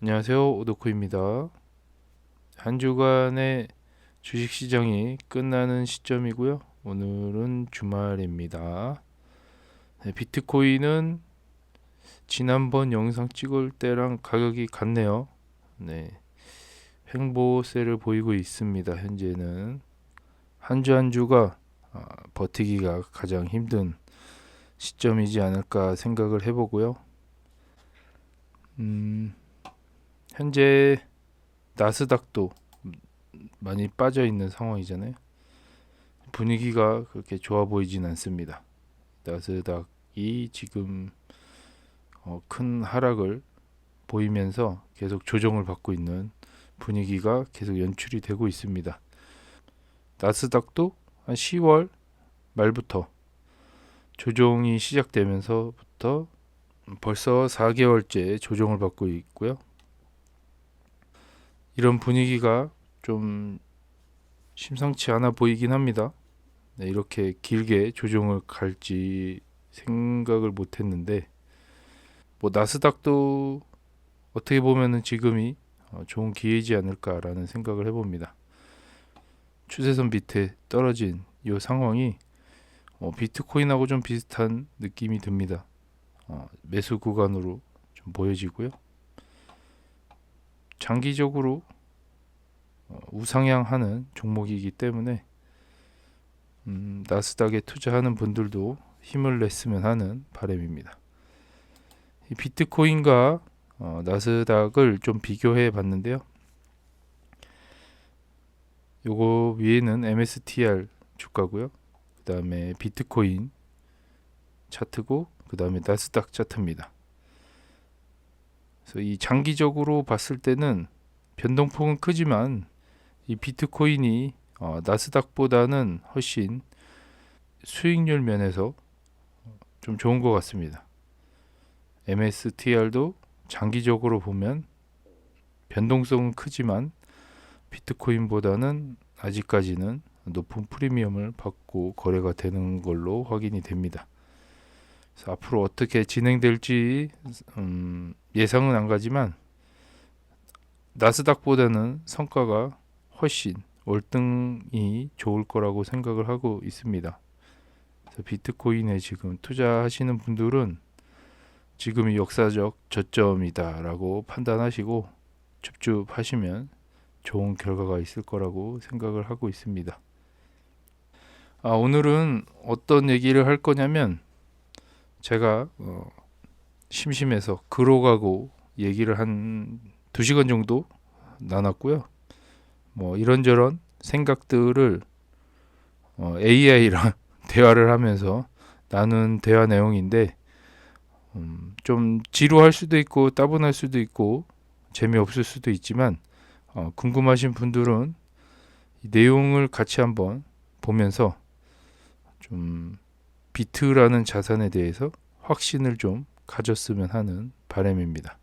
안녕하세요. 오덕후입니다. 한 주간의 주식시장이 끝나는 시점이고요. 오늘은 주말입니다. 네, 비트코인은 지난번 영상 찍을 때랑 가격이 같네요. 네, 횡보세를 보이고 있습니다. 현재는 한 주 한 주가 버티기가 가장 힘든 시점이지 않을까 생각을 해보고요. 현재 나스닥도 많이 빠져 있는 상황이잖아요. 분위기가 그렇게 좋아 보이진 않습니다. 나스닥이 지금 큰 하락을 보이면서 계속 조정을 받고 있는 분위기가 계속 연출이 되고 있습니다. 나스닥도 한 10월 말부터 조정이 시작되면서부터 벌써 4개월째 조정을 받고 있고요. 이런 분위기가 좀 심상치 않아 보이긴 합니다. 네, 이렇게 길게 조정을 갈지 생각을 못 했는데 뭐 나스닥도 어떻게 보면은 지금이 좋은 기회이지 않을까라는 생각을 해봅니다. 추세선 밑에 떨어진 이 상황이 비트코인하고 좀 비슷한 느낌이 듭니다. 매수 구간으로 좀 보여지고요. 장기적으로 우상향하는 종목이기 때문에 나스닥에 투자하는 분들도 힘을 냈으면 하는 바람입니다. 이 비트코인과 나스닥을 좀 비교해 봤는데요. 요거 위에는 MSTR 주가고요. 그 다음에 비트코인 차트고 그 다음에 나스닥 차트입니다. 그래서 이 장기적으로 봤을 때는 변동폭은 크지만 이 비트코인이 나스닥보다는 훨씬 수익률 면에서 좀 좋은 것 같습니다. MSTR도 장기적으로 보면 변동성은 크지만 비트코인보다는 아직까지는 높은 프리미엄을 받고 거래가 되는 걸로 확인이 됩니다. 그래서 앞으로 어떻게 진행될지 예상은 안 가지만 나스닥보다는 성과가 훨씬 월등히 좋을 거라고 생각을 하고 있습니다. 그래서 비트코인에 지금 투자하시는 분들은 지금이 역사적 저점이다라고 판단하시고 줍줍하시면 좋은 결과가 있을 거라고 생각을 하고 있습니다. 오늘은 어떤 얘기를 할 거냐면 제가 심심해서 글로 가고 얘기를 한 2시간 정도 나눴고요. 뭐 이런저런 생각들을 AI랑 대화를 하면서 나눈 대화 내용인데 좀 지루할 수도 있고 따분할 수도 있고 재미없을 수도 있지만 궁금하신 분들은 이 내용을 같이 한번 보면서 좀 비트라는 자산에 대해서 확신을 좀 가졌으면 하는 바람입니다.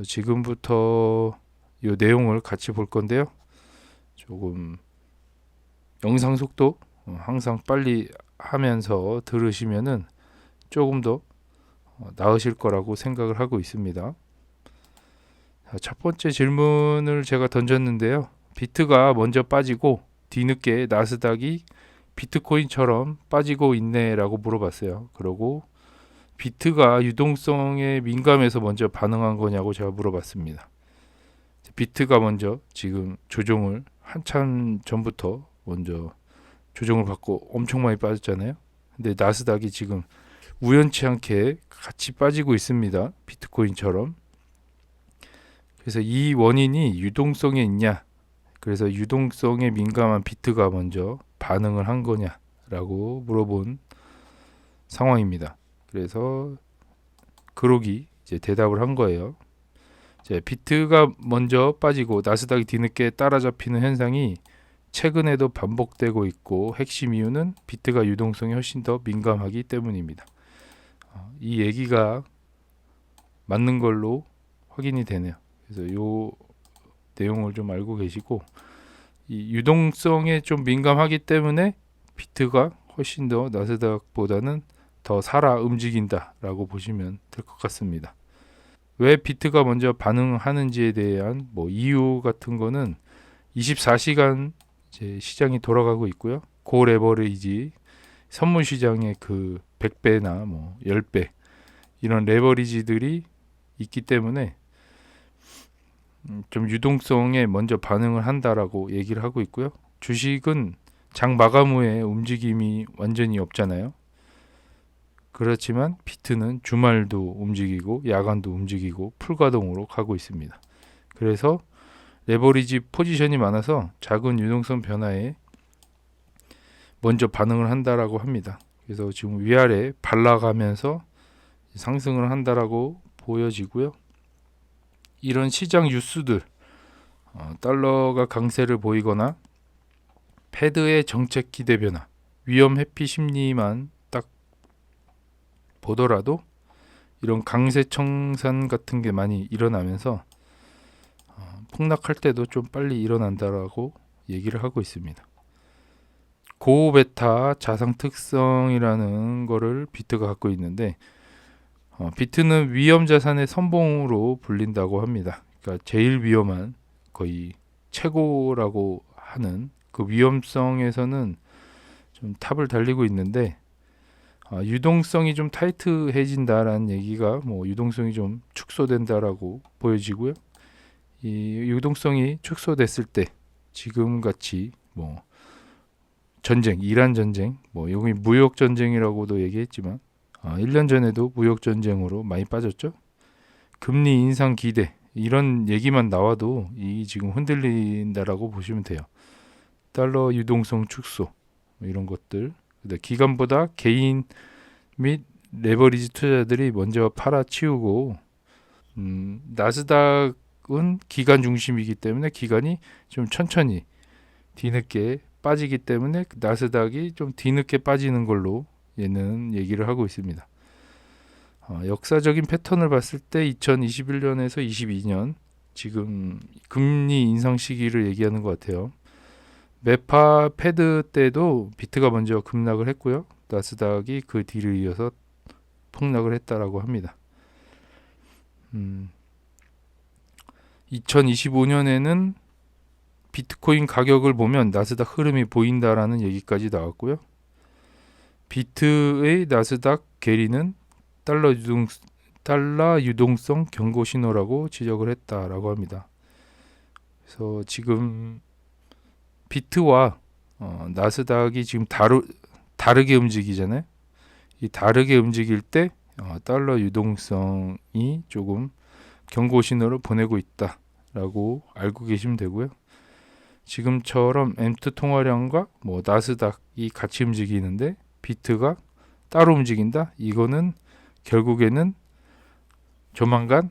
지금부터 이 내용을 같이 볼 건데요. 조금 영상 속도 항상 빨리 하면서 들으시면은 조금 더 나으실 거라고 생각을 하고 있습니다. 첫 번째 질문을 제가 던졌는데요. 비트가 먼저 빠지고 뒤늦게 나스닥이 비트코인처럼 빠지고 있네라고 물어봤어요. 그리고 비트가 유동성에 민감해서 먼저 반응한 거냐고 제가 물어봤습니다. 비트가 먼저 지금 조정을 한참 전부터 먼저 조정을 받고 엄청 많이 빠졌잖아요. 근데 나스닥이 지금 우연치 않게 같이 빠지고 있습니다. 비트코인처럼. 그래서 이 원인이 유동성에 있냐? 그래서 유동성에 민감한 비트가 먼저 반응을 한 거냐라고 물어본 상황입니다. 그래서 그러기 이제 대답을 한 거예요. 이제 비트가 먼저 빠지고 나스닥이 뒤늦게 따라잡히는 현상이 최근에도 반복되고 있고 핵심 이유는 비트가 유동성에 훨씬 더 민감하기 때문입니다. 이 얘기가 맞는 걸로 확인이 되네요. 그래서 이 내용을 좀 알고 계시고 이 유동성에 좀 민감하기 때문에 비트가 훨씬 더 나스닥보다는 더 살아 움직인다라고 보시면 될 것 같습니다. 왜 비트가 먼저 반응하는지에 대한 이유 같은 거는 24시간 이제 시장이 돌아가고 있고요. 고 레버리지 선물 시장의 그 100배나 10배 이런 레버리지들이 있기 때문에 좀 유동성에 먼저 반응을 한다라고 얘기를 하고 있고요. 주식은 장 마감 후에 움직임이 완전히 없잖아요. 그렇지만 비트는 주말도 움직이고 야간도 움직이고 풀가동으로 가고 있습니다. 그래서 레버리지 포지션이 많아서 작은 유동성 변화에 먼저 반응을 한다라고 합니다. 그래서 지금 위아래 발라가면서 상승을 한다라고 보여지고요. 이런 시장 뉴스들, 달러가 강세를 보이거나 패드의 정책 기대 변화, 위험 회피 심리만 딱 보더라도 이런 강세 청산 같은 게 많이 일어나면서 폭락할 때도 좀 빨리 일어난다라고 얘기를 하고 있습니다. 고베타 자산 특성이라는 거를 비트가 갖고 있는데 비트는 위험 자산의 선봉으로 불린다고 합니다. 그러니까 제일 위험한 거의 최고라고 하는 그 위험성에서는 좀 탑을 달리고 있는데 유동성이 좀 타이트해진다라는 얘기가 유동성이 좀 축소된다라고 보여지고요. 이 유동성이 축소됐을 때 지금 같이 전쟁, 이란 전쟁, 여기 무역 전쟁이라고도 얘기했지만 1년 전에도 무역 전쟁으로 많이 빠졌죠. 금리 인상 기대 이런 얘기만 나와도 이 지금 흔들린다라고 보시면 돼요. 달러 유동성 축소 이런 것들, 기관보다 개인 및 레버리지 투자자들이 먼저 팔아치우고 나스닥은 기관 중심이기 때문에 기관이 좀 천천히 뒤늦게 빠지기 때문에 나스닥이 좀 뒤늦게 빠지는 걸로 얘는 얘기를 하고 있습니다. 역사적인 패턴을 봤을 때 2021년에서 22년 지금 금리 인상 시기를 얘기하는 것 같아요. 매파 패드 때도 비트가 먼저 급락을 했고요. 나스닥이 그 뒤를 이어서 폭락을 했다라고 합니다. 2025년에는 비트코인 가격을 보면 나스닥 흐름이 보인다라는 얘기까지 나왔고요. 비트의 나스닥 괴리는 달러 유동성 경고 신호라고 지적을 했다라고 합니다. 그래서 지금 비트와 나스닥이 지금 다르게 움직이잖아요. 이 다르게 움직일 때 달러 유동성이 조금 경고 신호를 보내고 있다라고 알고 계시면 되고요. 지금처럼 M2 통화량과 나스닥이 같이 움직이는데 비트가 따로 움직인다. 이거는 결국에는 조만간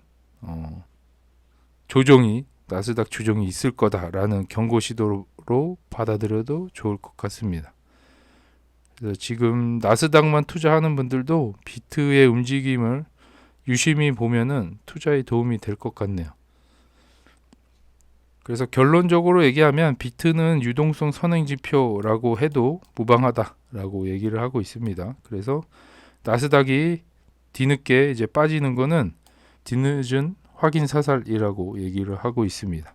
나스닥 조정이 있을 거다라는 경고 시도로 받아들여도 좋을 것 같습니다. 그래서 지금 나스닥만 투자하는 분들도 비트의 움직임을 유심히 보면은 투자에 도움이 될 것 같네요. 그래서 결론적으로 얘기하면 비트는 유동성 선행 지표라고 해도 무방하다라고 얘기를 하고 있습니다. 그래서 나스닥이 뒤늦게 이제 빠지는 거는 뒤늦은 확인 사살이라고 얘기를 하고 있습니다.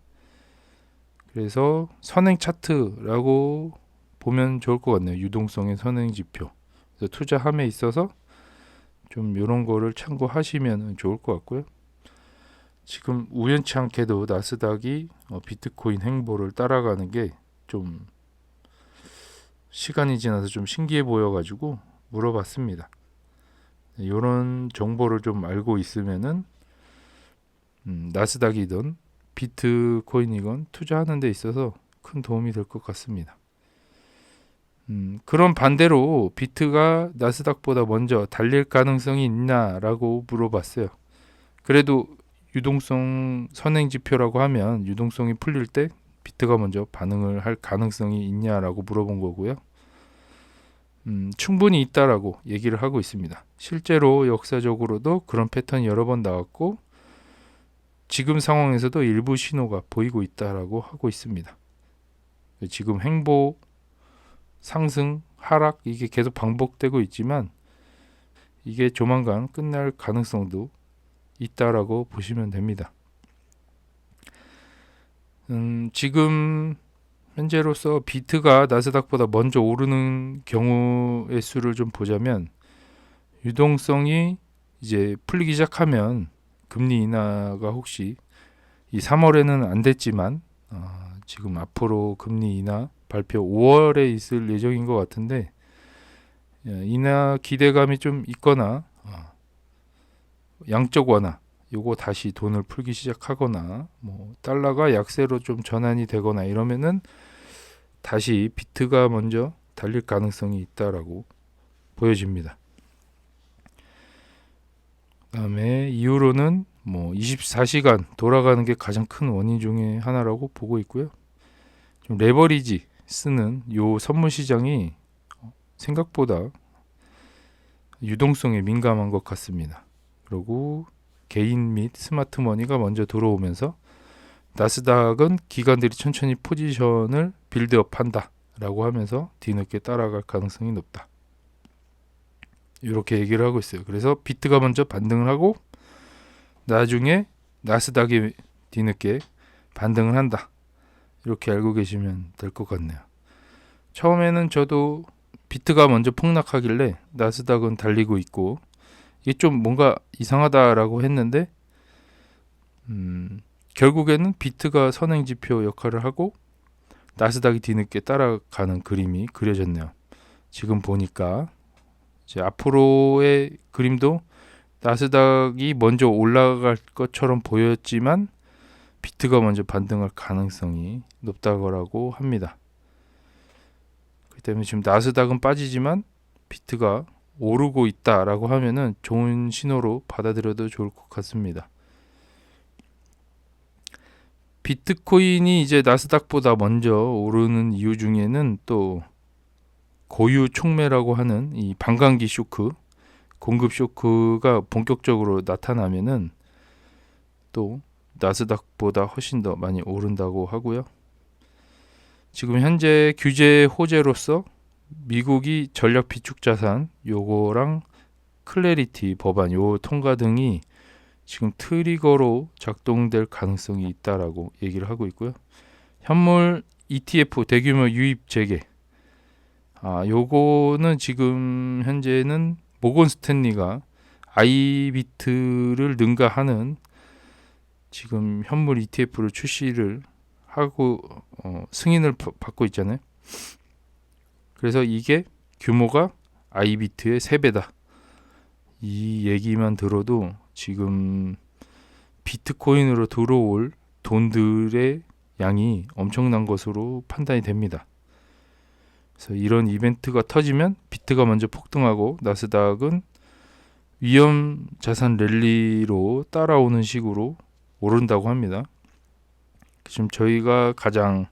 그래서 선행 차트라고 보면 좋을 것 같네요. 유동성의 선행 지표. 그래서 투자함에 있어서 좀 이런 거를 참고하시면 좋을 것 같고요. 지금 우연치 않게도 나스닥이 비트코인 행보를 따라가는 게 좀 시간이 지나서 좀 신기해 보여가지고 물어봤습니다. 이런 정보를 좀 알고 있으면은 나스닥이든 비트코인이건 투자하는 데 있어서 큰 도움이 될 것 같습니다. 그런 반대로 비트가 나스닥보다 먼저 달릴 가능성이 있냐라고 물어봤어요. 그래도 유동성 선행 지표라고 하면 유동성이 풀릴 때 비트가 먼저 반응을 할 가능성이 있냐라고 물어본 거고요. 충분히 있다라고 얘기를 하고 있습니다. 실제로 역사적으로도 그런 패턴이 여러 번 나왔고 지금 상황에서도 일부 신호가 보이고 있다라고 하고 있습니다. 지금 행보, 상승, 하락 이게 계속 반복되고 있지만 이게 조만간 끝날 가능성도 있다라고 보시면 됩니다. 지금 현재로서 비트가 나스닥보다 먼저 오르는 경우의 수를 좀 보자면, 유동성이 이제 풀리기 시작하면 금리 인하가 혹시 이 3월에는 안 됐지만 지금 앞으로 금리 인하 발표 5월에 있을 예정인 것 같은데, 인하 기대감이 좀 있거나 양적 완화 요거 다시 돈을 풀기 시작하거나 뭐 달러가 약세로 좀 전환이 되거나 이러면은 다시 비트가 먼저 달릴 가능성이 있다라고 보여집니다. 그다음에 이후로는 뭐 24시간 돌아가는 게 가장 큰 원인 중에 하나라고 보고 있고요. 좀 레버리지 쓰는 요 선물 시장이 생각보다 유동성에 민감한 것 같습니다. 그리고 개인 및 스마트 머니가 먼저 들어오면서 나스닥은 기관들이 천천히 포지션을 빌드업 한다 라고 하면서 뒤늦게 따라갈 가능성이 높다, 이렇게 얘기를 하고 있어요. 그래서 비트가 먼저 반등을 하고 나중에 나스닥이 뒤늦게 반등을 한다, 이렇게 알고 계시면 될 것 같네요. 처음에는 저도 비트가 먼저 폭락하길래 나스닥은 달리고 있고 이게 좀 뭔가 이상하다라고 했는데 결국에는 비트가 선행지표 역할을 하고 나스닥이 뒤늦게 따라가는 그림이 그려졌네요. 지금 보니까 이제 앞으로의 그림도 나스닥이 먼저 올라갈 것처럼 보였지만 비트가 먼저 반등할 가능성이 높다고 합니다. 그렇기 때문에 지금 나스닥은 빠지지만 비트가 오르고 있다라고 하면은 좋은 신호로 받아들여도 좋을 것 같습니다. 비트코인이 이제 나스닥보다 먼저 오르는 이유 중에는 또 고유 촉매라고 하는 이 반감기 쇼크, 공급 쇼크가 본격적으로 나타나면은 또 나스닥보다 훨씬 더 많이 오른다고 하고요. 지금 현재 규제 호재로서 미국이 전략 비축 자산 요거랑 클래리티 법안 요 통과 등이 지금 트리거로 작동될 가능성이 있다라고 얘기를 하고 있고요. 현물 ETF 대규모 유입 재개, 요거는 지금 현재는 모건 스탠리가 아이비트를 능가하는 지금 현물 ETF를 출시를 하고 승인을 받고 있잖아요. 그래서 이게 규모가 아이비트의 3배다. 이 얘기만 들어도 지금 비트코인으로 들어올 돈들의 양이 엄청난 것으로 판단이 됩니다. 그래서 이런 이벤트가 터지면 비트가 먼저 폭등하고 나스닥은 위험 자산 랠리로 따라오는 식으로 오른다고 합니다. 지금 저희가 가장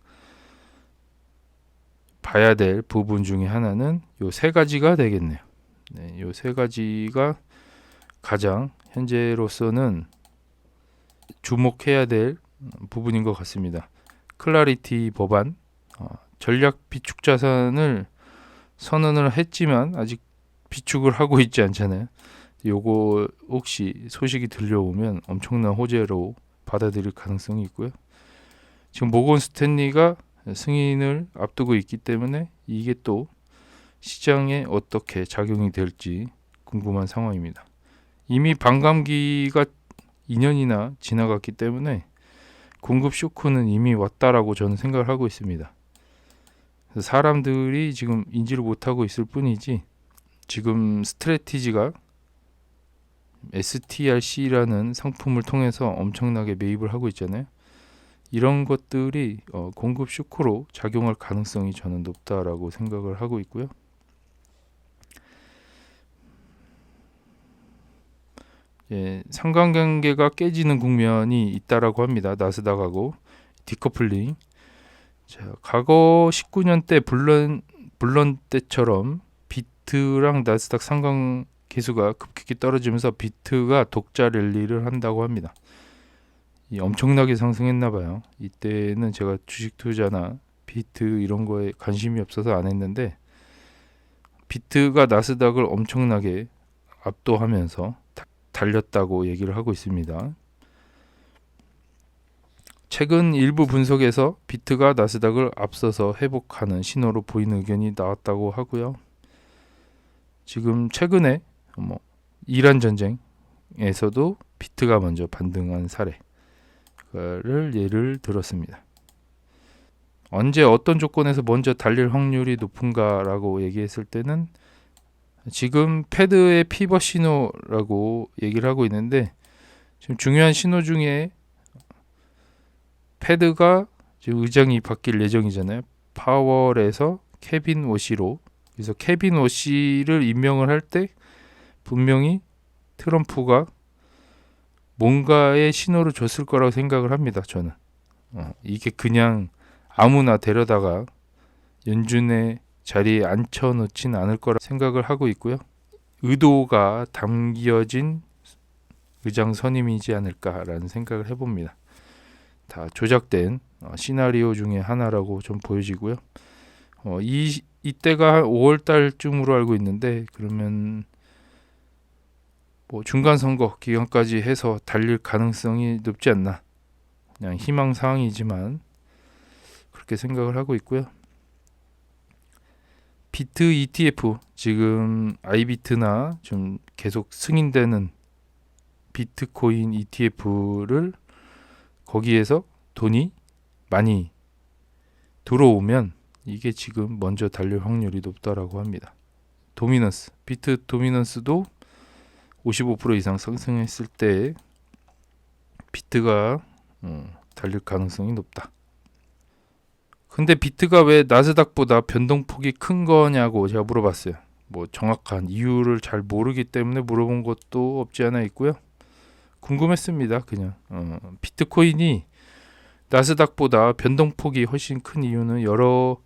봐야 될 부분 중에 하나는 요 3가지가 되겠네요. 네, 요 3가지가 가장 현재로서는 주목해야 될 부분인 것 같습니다. 클래리티 법안, 전략 비축 자산을 선언을 했지만 아직 비축을 하고 있지 않잖아요. 요거 혹시 소식이 들려오면 엄청난 호재로 받아들일 가능성이 있고요. 지금 모건 스탠리가 승인을 앞두고 있기 때문에 이게 또 시장에 어떻게 작용이 될지 궁금한 상황입니다. 이미 반감기가 2년이나 지나갔기 때문에 공급 쇼크는 이미 왔다라고 저는 생각을 하고 있습니다. 사람들이 지금 인지를 못하고 있을 뿐이지 지금 스트래티지가 STRC라는 상품을 통해서 엄청나게 매입을 하고 있잖아요. 이런 것들이 공급 쇼크로 작용할 가능성이 저는 높다라고 생각을 하고 있고요. 상관관계가 깨지는 국면이 있다라고 합니다. 나스닥하고 디커플링. 자, 과거 19년 때 불런 때처럼 비트랑 나스닥 상관 계수가 급격히 떨어지면서 비트가 독자 랠리를 한다고 합니다. 엄청나게 상승했나 봐요. 이때는 제가 주식 투자나 비트 이런 거에 관심이 없어서 안 했는데 비트가 나스닥을 엄청나게 압도하면서 달렸다고 얘기를 하고 있습니다. 최근 일부 분석에서 비트가 나스닥을 앞서서 회복하는 신호로 보이는 의견이 나왔다고 하고요. 지금 최근에 이란 전쟁에서도 비트가 먼저 반등한 사례를 예를 들었습니다. 언제 어떤 조건에서 먼저 달릴 확률이 높은가라고 얘기했을 때는 지금 패드의 피벗 신호라고 얘기를 하고 있는데, 지금 중요한 신호 중에 패드가 지금 의장이 바뀔 예정이잖아요. 파월에서 케빈 워시로. 그래서 케빈 워시를 임명을 할 때 분명히 트럼프가 뭔가의 신호를 줬을 거라고 생각을 합니다. 저는 이게 그냥 아무나 데려다가 연준의 자리에 앉혀놓진 않을 거라 생각을 하고 있고요. 의도가 담겨진 의장 선임이지 않을까라는 생각을 해봅니다. 다 조작된 시나리오 중에 하나라고 좀 보여지고요. 이때가 한 5월 달쯤으로 알고 있는데, 그러면 중간 선거 기간까지 해서 달릴 가능성이 높지 않나. 그냥 희망 사항이지만 그렇게 생각을 하고 있고요. 비트 ETF, 지금 아이비트나 좀 계속 승인되는 비트코인 ETF를 거기에서 돈이 많이 들어오면 이게 지금 먼저 달릴 확률이 높다라고 합니다. 도미넌스, 비트 도미넌스도 55% 이상 상승했을 때 비트가 달릴 가능성이 높다. 근데 비트가 왜 나스닥보다 변동폭이 큰 거냐고 제가 물어봤어요. 정확한 이유를 잘 모르기 때문에 물어본 것도 없지 않아 있고요. 궁금했습니다. 그냥 비트코인이 나스닥보다 변동폭이 훨씬 큰 이유는 여러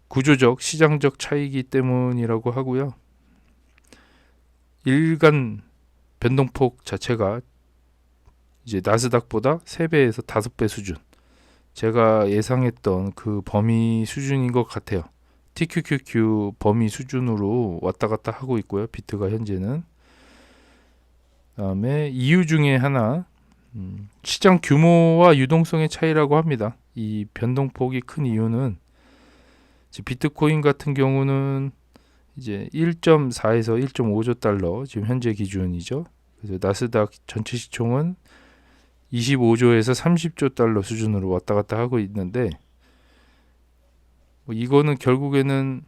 구조적, 시장적 차이이기 때문이라고 하고요. 일간 변동폭 자체가 이제 나스닥보다 3배에서 5배 수준, 제가 예상했던 그 범위 수준인 것 같아요. TQQQ 범위 수준으로 왔다 갔다 하고 있고요. 비트가 현재는. 다음에 이유 중에 하나, 시장 규모와 유동성의 차이라고 합니다. 이 변동폭이 큰 이유는 비트코인 같은 경우는 이제 1.4에서 1.5조 달러, 지금 현재 기준이죠. 그래서 나스닥 전체 시총은 25조에서 30조 달러 수준으로 왔다 갔다 하고 있는데, 이거는 결국에는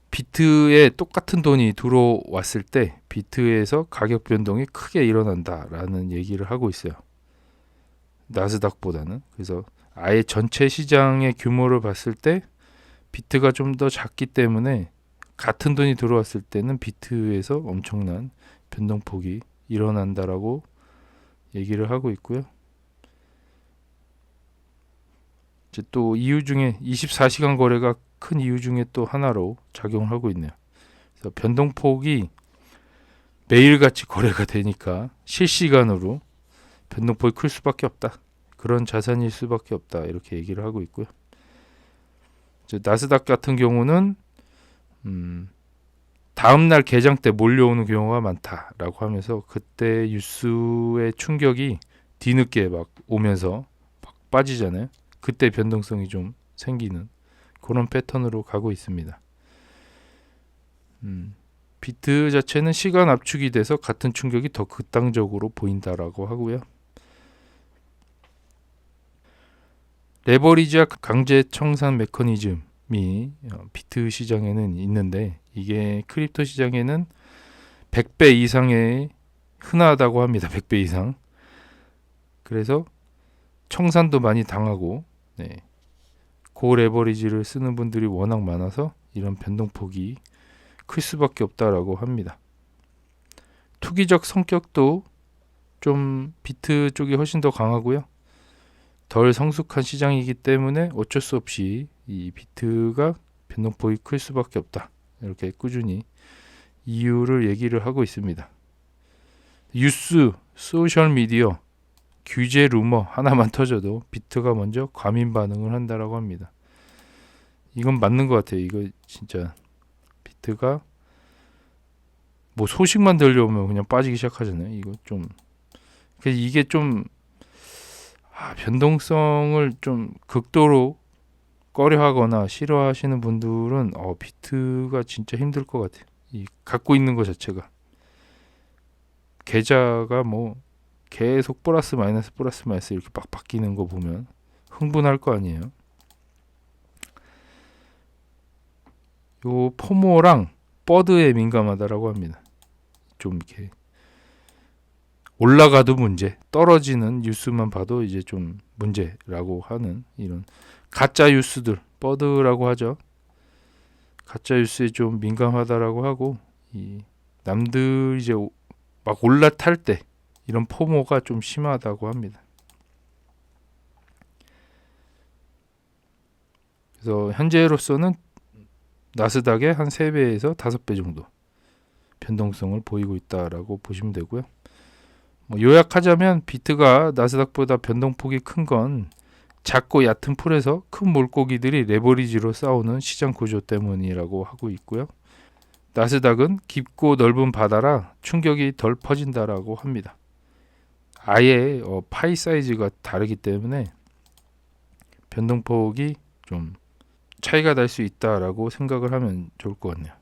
비트에 똑같은 돈이 들어왔을 때 비트에서 가격 변동이 크게 일어난다라는 얘기를 하고 있어요. 나스닥보다는. 그래서 아예 전체 시장의 규모를 봤을 때 비트가 좀 더 작기 때문에 같은 돈이 들어왔을 때는 비트에서 엄청난 변동폭이 일어난다라고 얘기를 하고 있고요. 이제 또 이유 중에 24시간 거래가 큰 이유 중에 또 하나로 작용을 하고 있네요. 그래서 변동폭이 매일같이 거래가 되니까 실시간으로 변동폭이 클 수밖에 없다. 그런 자산일 수밖에 없다. 이렇게 얘기를 하고 있고요. 이제 나스닥 같은 경우는 다음날 개장 때 몰려오는 경우가 많다라고 하면서, 그때 뉴스의 충격이 뒤늦게 막 오면서 막 빠지잖아요. 그때 변동성이 좀 생기는 그런 패턴으로 가고 있습니다. 비트 자체는 시간 압축이 돼서 같은 충격이 더 극단적으로 보인다라고 하고요. 레버리지와 강제 청산 메커니즘이 비트 시장에는 있는데, 이게 크립토 시장에는 100배 이상의 흔하다고 합니다. 100배 이상. 그래서 청산도 많이 당하고, 고레버리지를 쓰는 분들이 워낙 많아서 이런 변동폭이 클 수밖에 없다라고 합니다. 투기적 성격도 좀 비트 쪽이 훨씬 더 강하고요. 덜 성숙한 시장이기 때문에 어쩔 수 없이 이 비트가 변동폭이 클 수밖에 없다. 이렇게 꾸준히 이유를 얘기를 하고 있습니다. 뉴스, 소셜미디어, 규제 루머 하나만 터져도 비트가 먼저 과민 반응을 한다라고 합니다. 이건 맞는 것 같아요. 이거 진짜 비트가 뭐 소식만 들려오면 그냥 빠지기 시작하잖아요. 이거 좀 이게 좀 변동성을 좀 극도로 꺼려하거나 싫어하시는 분들은 비트가 진짜 힘들 것 같아요. 이 갖고 있는 것 자체가 계좌가 뭐 계속 플러스 마이너스 이렇게 막 바뀌는 거 보면 흥분할 거 아니에요. 요 포모랑 버드에 민감하다라고 합니다. 좀 이렇게 올라가도 문제, 떨어지는 뉴스만 봐도 이제 좀 문제라고 하는 이런 가짜 뉴스들, 버드라고 하죠. 가짜 뉴스에 좀 민감하다라고 하고, 이 남들 이제 막 올라탈 때 이런 포모가 좀 심하다고 합니다. 그래서 현재로서는 나스닥의 한 3배에서 5배 정도 변동성을 보이고 있다라고 보시면 되고요. 뭐 요약하자면 비트가 나스닥보다 변동폭이 큰 건 작고 얕은 풀에서 큰 물고기들이 레버리지로 싸우는 시장 구조 때문이라고 하고 있고요. 나스닥은 깊고 넓은 바다라 충격이 덜 퍼진다라고 합니다. 아예 파이 사이즈가 다르기 때문에 변동폭이 좀 차이가 날 수 있다라고 생각을 하면 좋을 것 같네요.